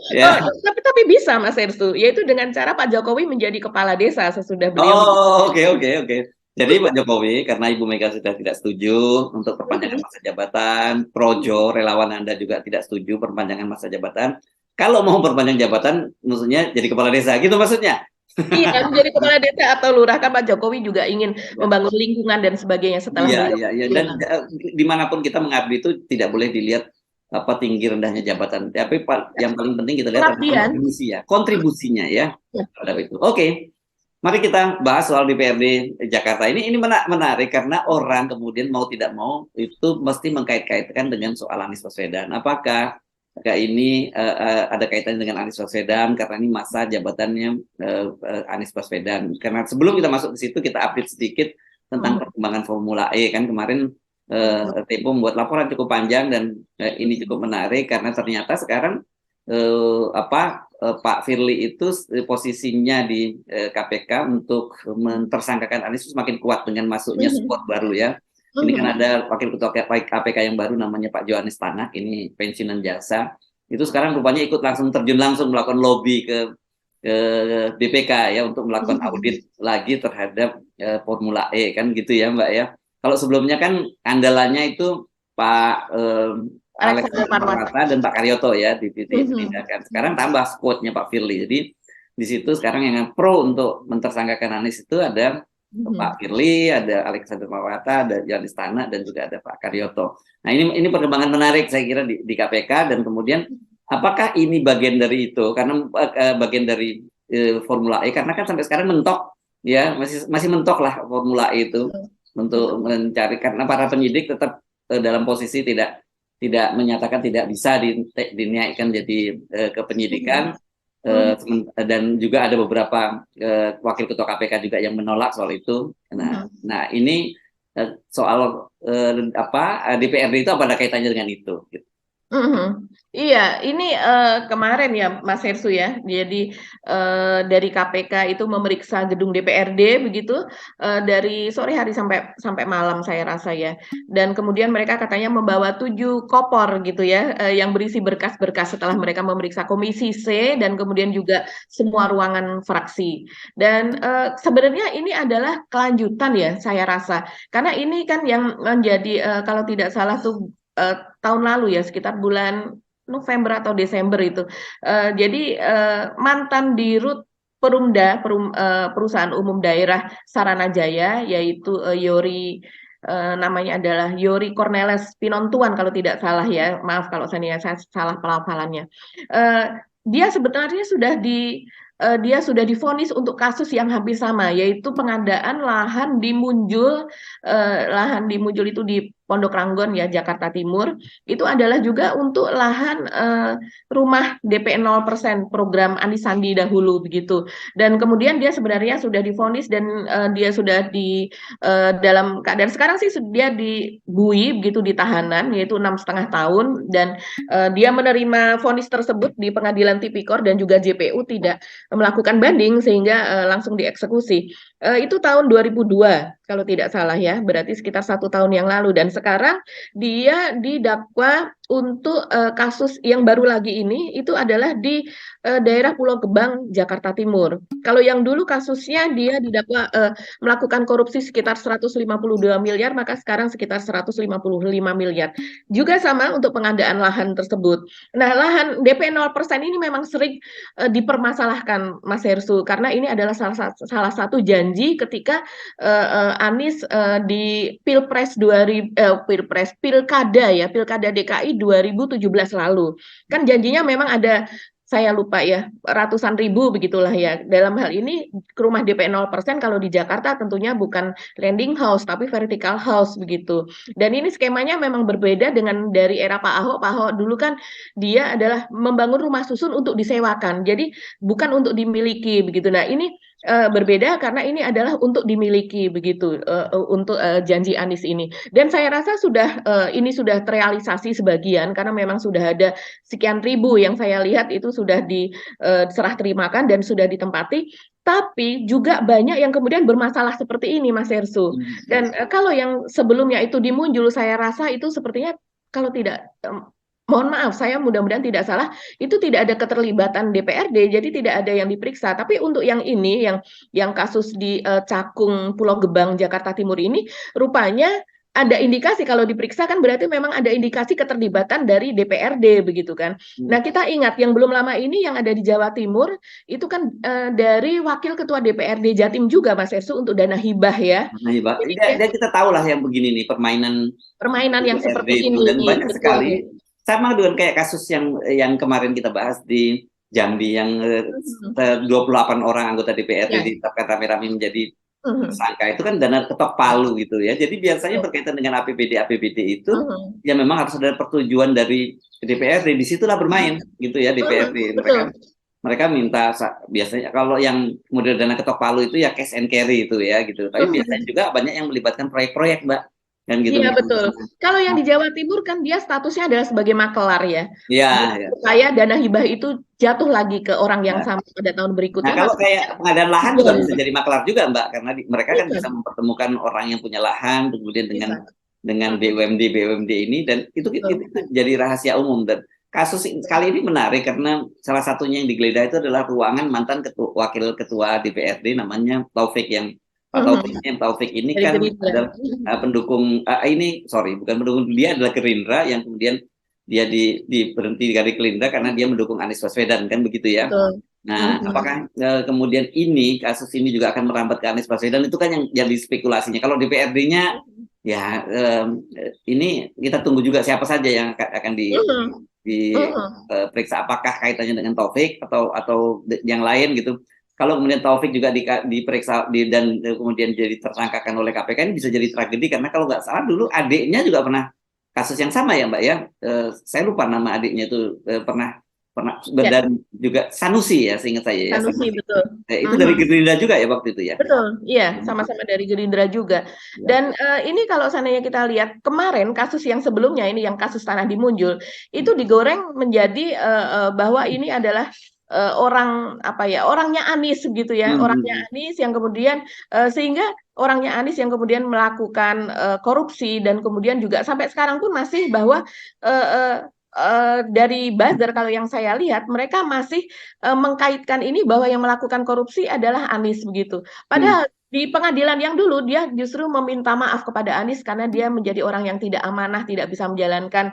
Oh, Ya. tapi bisa Mas Ersu, yaitu dengan cara Pak Jokowi menjadi kepala desa sesudah beliau menjadi. Oh, oke, oke, oke. Jadi Pak Jokowi, karena Ibu Mega sudah tidak setuju untuk perpanjangan masa jabatan, Projo, relawan Anda juga tidak setuju perpanjangan masa jabatan. Kalau mau perpanjang jabatan, maksudnya jadi kepala desa, gitu maksudnya? Iya, menjadi kepala desa atau lurah, kan Pak Jokowi juga ingin Ya. membangun lingkungan dan sebagainya setelah Iya, beliau. iya, iya. Dan Iya. dimanapun kita mengabdi itu tidak boleh dilihat apa tinggi rendahnya jabatan. Tapi yang paling penting kita lihat adalah Pengabdian. kontribusi ya, kontribusinya ya Ya. terhadap itu. Oke, mari kita bahas soal DPRD Jakarta ini. Ini menarik karena orang kemudian mau tidak mau itu mesti mengkait-kaitkan dengan soal Anies Baswedan. Apakah ini ada kaitannya dengan Anies Baswedan karena ini masa jabatannya Anies Baswedan. Karena sebelum kita masuk ke situ kita update sedikit tentang perkembangan Formula E. Kan kemarin Tempo membuat laporan cukup panjang dan ini cukup menarik karena ternyata sekarang Pak Firly itu posisinya di KPK untuk mentersangkakan Anies semakin kuat dengan masuknya squad baru ya. Ini kan ada wakil ketua KPK yang baru namanya Pak Johannes Tanak, ini pensiunan jasa. Itu sekarang rupanya ikut terjun langsung melakukan lobby ke BPK ya untuk melakukan audit lagi terhadap Formula E kan gitu ya Mbak ya. Kalau sebelumnya kan andalannya itu Pak Alexander Marwata dan Pak Karyoto ya dipindahkan. Sekarang tambah squadnya Pak Firly. Jadi di situ sekarang yang pro untuk mentersangkakan Anies itu ada Pak Firly, ada Alexander Marwata, ada Jan Istana dan juga ada Pak Karyoto. Nah ini perkembangan menarik saya kira di KPK dan kemudian apakah ini bagian dari itu karena bagian dari Formula E karena kan sampai sekarang mentok ya masih mentok lah Formula E itu untuk mencari karena para penyidik tetap dalam posisi tidak menyatakan tidak bisa dinaikkan jadi ke penyidikan dan juga ada beberapa wakil ketua KPK juga yang menolak soal itu. Nah ini soal DPRD itu apa ada kaitannya dengan itu? Gitu. Iya, ini kemarin ya Mas Hersu ya. Jadi dari KPK itu memeriksa gedung DPRD begitu dari sore hari sampai malam saya rasa ya. Dan kemudian mereka katanya membawa 7 koper gitu ya yang berisi berkas-berkas setelah mereka memeriksa Komisi C dan kemudian juga semua ruangan fraksi. Dan sebenarnya ini adalah kelanjutan ya saya rasa. Karena ini kan yang menjadi kalau tidak salah tuh tahun lalu ya sekitar bulan November atau Desember itu. Jadi mantan Dirut Perumda Perusahaan Umum Daerah Saranajaya yaitu Yori namanya adalah Yori Cornelis Pinontuan kalau tidak salah ya. Maaf kalau saya salah pelafalannya. Dia sebenarnya dia sudah divonis untuk kasus yang hampir sama yaitu pengadaan lahan di Munjul itu di Pondok Ranggon ya Jakarta Timur itu adalah juga untuk lahan rumah DP 0% program Anies Sandi dahulu begitu dan kemudian dia sebenarnya sudah divonis dan dia sudah dalam keadaan sekarang sih dia dibui begitu di tahanan yaitu 6,5 tahun dan dia menerima vonis tersebut di Pengadilan Tipikor dan juga JPU tidak melakukan banding sehingga langsung dieksekusi. Itu tahun 2002 kalau tidak salah ya, berarti sekitar 1 tahun yang lalu dan sekarang dia didakwa untuk kasus yang baru lagi ini itu adalah di daerah Pulau Gebang, Jakarta Timur. Kalau yang dulu kasusnya dia didakwa melakukan korupsi sekitar 152 miliar, maka sekarang sekitar 155 miliar. Juga sama untuk pengadaan lahan tersebut. Nah, lahan DP 0% ini memang sering dipermasalahkan Mas Hersu karena ini adalah salah satu janji ketika Anies di Pilkada DKI 2017 lalu. Kan janjinya memang ada saya lupa ya, ratusan ribu begitulah ya. Dalam hal ini rumah DP 0% kalau di Jakarta tentunya bukan landing house tapi vertical house begitu. Dan ini skemanya memang berbeda dengan dari era Pak Ahok. Pak Ahok dulu kan dia adalah membangun rumah susun untuk disewakan. Jadi bukan untuk dimiliki begitu. Nah, ini berbeda karena ini adalah untuk dimiliki begitu untuk janji Anies ini. Dan saya rasa ini sudah terrealisasi sebagian karena memang sudah ada sekian ribu yang saya lihat itu sudah diserah terimakan dan sudah ditempati. Tapi juga banyak yang kemudian bermasalah seperti ini, Mas Ersu. Dan kalau yang sebelumnya itu dimunjul, saya rasa itu sepertinya kalau tidak mohon maaf, saya mudah-mudahan tidak salah, itu tidak ada keterlibatan DPRD, jadi tidak ada yang diperiksa. Tapi untuk yang ini, yang kasus di Cakung, Pulau Gebang, Jakarta Timur ini, rupanya ada indikasi kalau diperiksa kan berarti memang ada indikasi keterlibatan dari DPRD begitu kan. Nah, kita ingat yang belum lama ini yang ada di Jawa Timur itu kan dari Wakil Ketua DPRD Jatim juga Mas Ersu untuk dana hibah ya. Nah, hebat. Jadi Dan kita tahu lah yang begini nih permainan yang DPRD seperti itu, ini dan banyak betul. sekali sama dengan kayak kasus yang kemarin kita bahas di Jambi yang 28 orang anggota DPRD Ya. ditetapkan rame-rame menjadi tersangka. Itu kan dana ketok palu gitu ya. Jadi biasanya berkaitan dengan APBD itu ya memang harus ada persetujuan dari DPRD. Disitulah bermain gitu ya DPRD. Mereka minta biasanya kalau yang model dana ketok palu itu ya cash and carry itu ya gitu. Tapi biasanya juga banyak yang melibatkan proyek-proyek, Mbak. Dan gitu. Iya betul. Kalau yang di Jawa Timur kan dia statusnya adalah sebagai makelar ya. Iya. Supaya dana hibah itu jatuh lagi ke orang yang sama pada tahun berikutnya. Nah, kalau kayak pengadaan lahan juga bisa jadi makelar juga, Mbak, karena mereka kan bisa mempertemukan orang yang punya lahan kemudian dengan BUMD ini, dan itu jadi rahasia umum. Dan kasus kali ini menarik karena salah satunya yang digeledah itu adalah ruangan mantan wakil ketua DPRD namanya Taufik yang Pak Taufik ini kan adalah pendukung bukan pendukung, dia adalah Gerindra yang kemudian dia berhenti dari Gerindra karena dia mendukung Anies Baswedan kan begitu ya. Nah, apakah kemudian kasus ini juga akan merambat ke Anies Baswedan, itu kan yang jadi spekulasinya. Kalau DPRD-nya ya ini kita tunggu juga siapa saja yang akan diperiksa, apakah kaitannya dengan Taufik atau yang lain gitu. Kalau kemudian Taufik juga diperiksa dan kemudian jadi tersangkakan oleh KPK, ini bisa jadi tragedi karena kalau nggak salah dulu adiknya juga pernah kasus yang sama ya Mbak ya. Saya lupa nama adiknya itu pernah dan juga Sanusi ya, seingat saya ya. Sanusi betul. Itu dari Gerindra juga ya waktu itu ya. Betul, iya sama-sama dari Gerindra juga. Dan ini kalau seandainya kita lihat kemarin kasus yang sebelumnya ini yang kasus Tanah di Munjul itu digoreng menjadi bahwa ini adalah orangnya Anies gitu ya, orangnya Anies yang kemudian sehingga orangnya Anies yang kemudian melakukan korupsi dan kemudian juga sampai sekarang pun masih bahwa dari buzzer kalau yang saya lihat mereka masih mengkaitkan ini bahwa yang melakukan korupsi adalah Anies begitu. Padahal di pengadilan yang dulu dia justru meminta maaf kepada Anies karena dia menjadi orang yang tidak amanah, tidak bisa menjalankan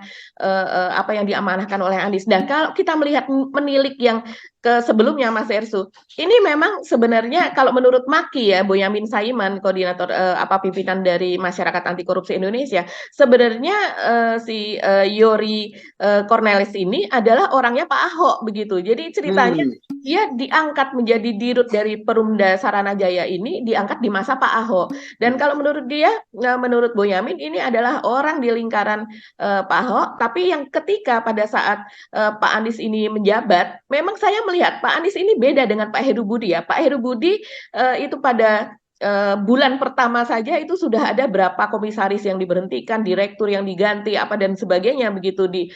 apa yang diamanahkan oleh Anies. Dan kalau kita melihat menilik yang ke sebelumnya Mas Ersu, ini memang sebenarnya kalau menurut Maki ya, Boyamin Saiman, koordinator pimpinan dari Masyarakat Anti Korupsi Indonesia, sebenarnya si Yori Cornelis ini adalah orangnya Pak Ahok begitu. Jadi ceritanya dia diangkat menjadi dirut dari Perumda Saranajaya ini diangkat di masa Pak Ahok. Dan kalau menurut dia, menurut Boyamin ini adalah orang di lingkaran Pak Ahok. Tapi yang ketika pada saat Pak Anies ini menjabat, memang saya melihat Pak Anies ini beda dengan Pak Heru Budi ya. Pak Heru Budi itu pada bulan pertama saja itu sudah ada berapa komisaris yang diberhentikan, direktur yang diganti, apa dan sebagainya begitu di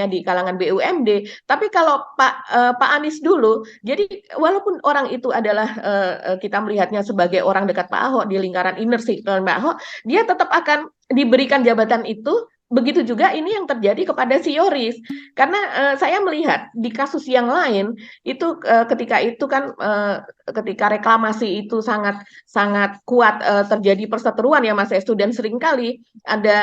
di kalangan BUMD. Tapi kalau Pak Anies dulu, jadi walaupun orang itu adalah kita melihatnya sebagai orang dekat Pak Ahok di lingkaran inner circle Pak Ahok, dia tetap akan diberikan jabatan itu. Begitu juga ini yang terjadi kepada si Yoris. Karena saya melihat di kasus yang lain itu ketika itu kan ketika reklamasi itu sangat sangat kuat terjadi perseteruan ya Mas Estu, dan seringkali ada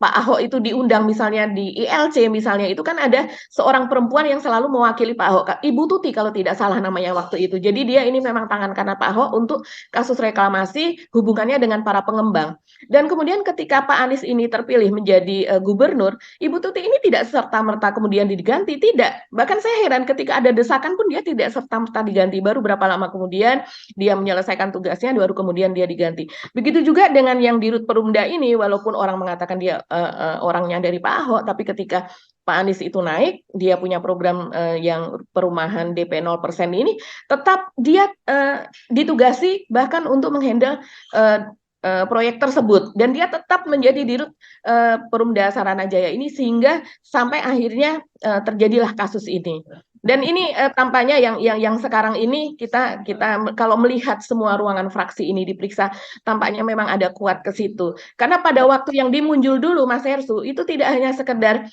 Pak Ahok itu diundang misalnya di ILC misalnya, itu kan ada seorang perempuan yang selalu mewakili Pak Ahok, Ibu Tuti kalau tidak salah namanya waktu itu. Jadi dia ini memang tangan kanan Pak Ahok untuk kasus reklamasi hubungannya dengan para pengembang. Dan kemudian ketika Pak Anies ini terpilih menjadi gubernur, Ibu Tuti ini tidak serta-merta kemudian diganti, tidak. Bahkan saya heran ketika ada desakan pun dia tidak serta-merta diganti. Baru berapa lama kemudian dia menyelesaikan tugasnya, baru kemudian dia diganti. Begitu juga dengan yang di Rut Perumda ini, walaupun orang mengatakan dia orangnya dari Pak Ahok, tapi ketika Pak Anies itu naik, dia punya program yang perumahan DP 0% ini, tetap dia ditugasi bahkan untuk menghandle proyek tersebut, dan dia tetap menjadi dirut Perumda Saranajaya ini sehingga sampai akhirnya terjadilah kasus ini. Dan ini tampaknya yang sekarang ini kita kalau melihat semua ruangan fraksi ini diperiksa, tampaknya memang ada kuat ke situ. Karena pada waktu yang dimuncul dulu Mas Hersu itu tidak hanya sekedar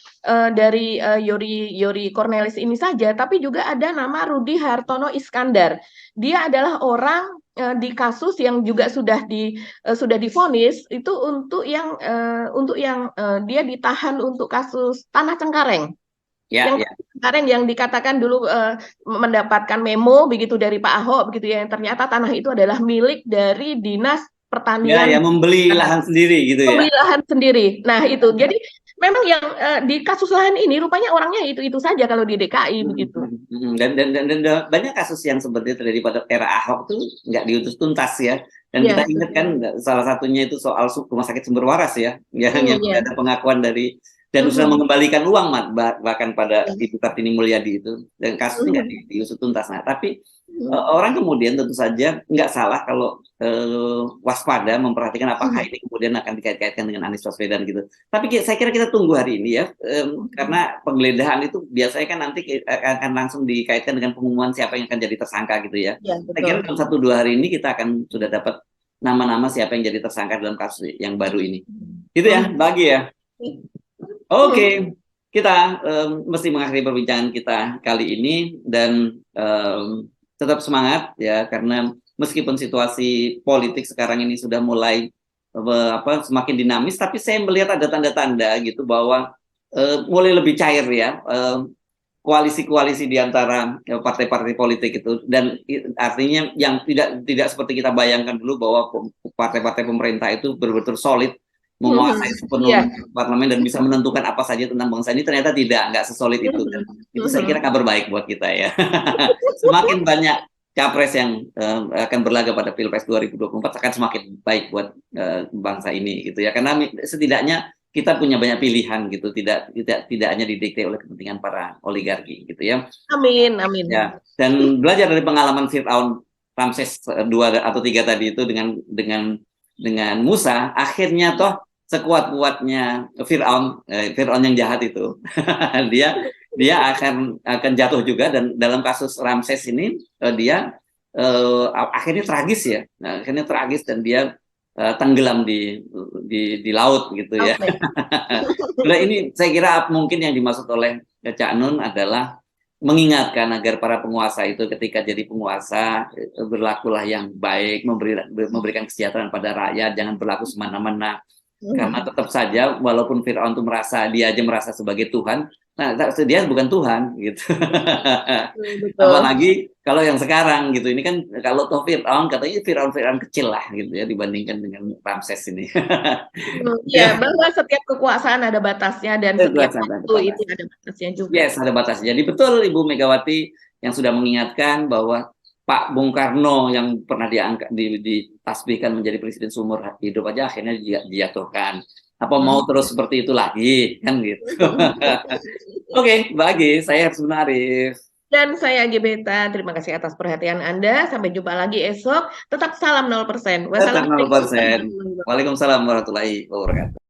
dari Yori Cornelis ini saja, tapi juga ada nama Rudi Hartono Iskandar. Dia adalah orang di kasus yang juga sudah divonis itu untuk yang dia ditahan untuk kasus Tanah Cengkareng. Yang kemarin yang dikatakan dulu mendapatkan memo begitu dari Pak Ahok begitu ya, yang ternyata tanah itu adalah milik dari Dinas Pertanian. Ya, membeli lahan sendiri gitu ya. Membeli lahan sendiri. Nah, itu. Jadi memang yang di kasus lahan ini rupanya orangnya itu saja kalau di DKI begitu. Dan banyak kasus yang sebenarnya terjadi pada era Ahok tuh nggak diutus tuntas ya. Dan kita ingat kan salah satunya itu soal rumah sakit Sumber Waras ya, yang ada pengakuan dari dan sudah mengembalikan uang bahkan pada Ibu Kartini Mulyadi itu, dan kasusnya nggak diusut tuntas. Nah, tapi orang kemudian tentu saja nggak salah kalau waspada memperhatikan apakah ini kemudian akan dikait-kaitkan dengan Anies Baswedan gitu. Tapi saya kira kita tunggu hari ini ya, karena penggeledahan itu biasanya kan nanti akan langsung dikaitkan dengan pengumuman siapa yang akan jadi tersangka gitu ya. Saya kira dalam 1-2 hari ini kita akan sudah dapat nama-nama siapa yang jadi tersangka dalam kasus yang baru ini. Itu ya, bagi ya. Oke, kita mesti mengakhiri perbincangan kita kali ini dan tetap semangat ya, karena meskipun situasi politik sekarang ini sudah mulai semakin dinamis, tapi saya melihat ada tanda-tanda gitu bahwa mulai lebih cair ya koalisi-koalisi di antara partai-partai politik itu, dan artinya yang tidak seperti kita bayangkan dulu bahwa partai-partai pemerintah itu betul-betul solid menguasai sepenuhnya parlemen dan bisa menentukan apa saja tentang bangsa ini. Ternyata nggak sesolid itu, dan itu saya kira kabar baik buat kita ya. Semakin banyak capres yang akan berlaga pada Pilpres 2024 akan semakin baik buat bangsa ini gitu ya, karena setidaknya kita punya banyak pilihan gitu, tidak hanya didikte oleh kepentingan para oligarki gitu ya. Amin. Ya, dan belajar dari pengalaman Firaun, Ramses 2 atau 3 tadi itu dengan Musa, akhirnya toh sekuat-kuatnya Firaun yang jahat itu dia akan jatuh juga, dan dalam kasus Ramses ini dia akhirnya tragis ya. Nah, akhirnya tragis dan dia tenggelam di laut gitu ya. Nah, ini saya kira mungkin yang dimaksud oleh Cak Nun adalah mengingatkan agar para penguasa itu ketika jadi penguasa berlakulah yang baik, memberikan kesejahteraan pada rakyat, jangan berlaku semena-mena. Karena tetap saja walaupun Firaun itu dia aja merasa sebagai Tuhan, nah dia bukan Tuhan gitu. Apalagi kalau yang sekarang gitu, ini kan kalau toh Firaun katanya Firaun kecil lah gitu ya dibandingkan dengan Ramses ini. Iya, bahwa setiap kekuasaan ada batasnya dan setiap waktu itu ada batasnya juga. Yes, ada batasnya. Jadi betul Ibu Megawati yang sudah mengingatkan bahwa Pak Bung Karno yang pernah ditasbihkan menjadi presiden seumur hidup aja akhirnya dijatuhkan. Apa mau terus seperti itu lagi kan gitu. Oke, bagi saya Hersu Arif. Dan saya Gebeta, terima kasih atas perhatian Anda. Sampai jumpa lagi esok. Tetap salam 0%. Wassalamualaikum warahmatullahi wabarakatuh.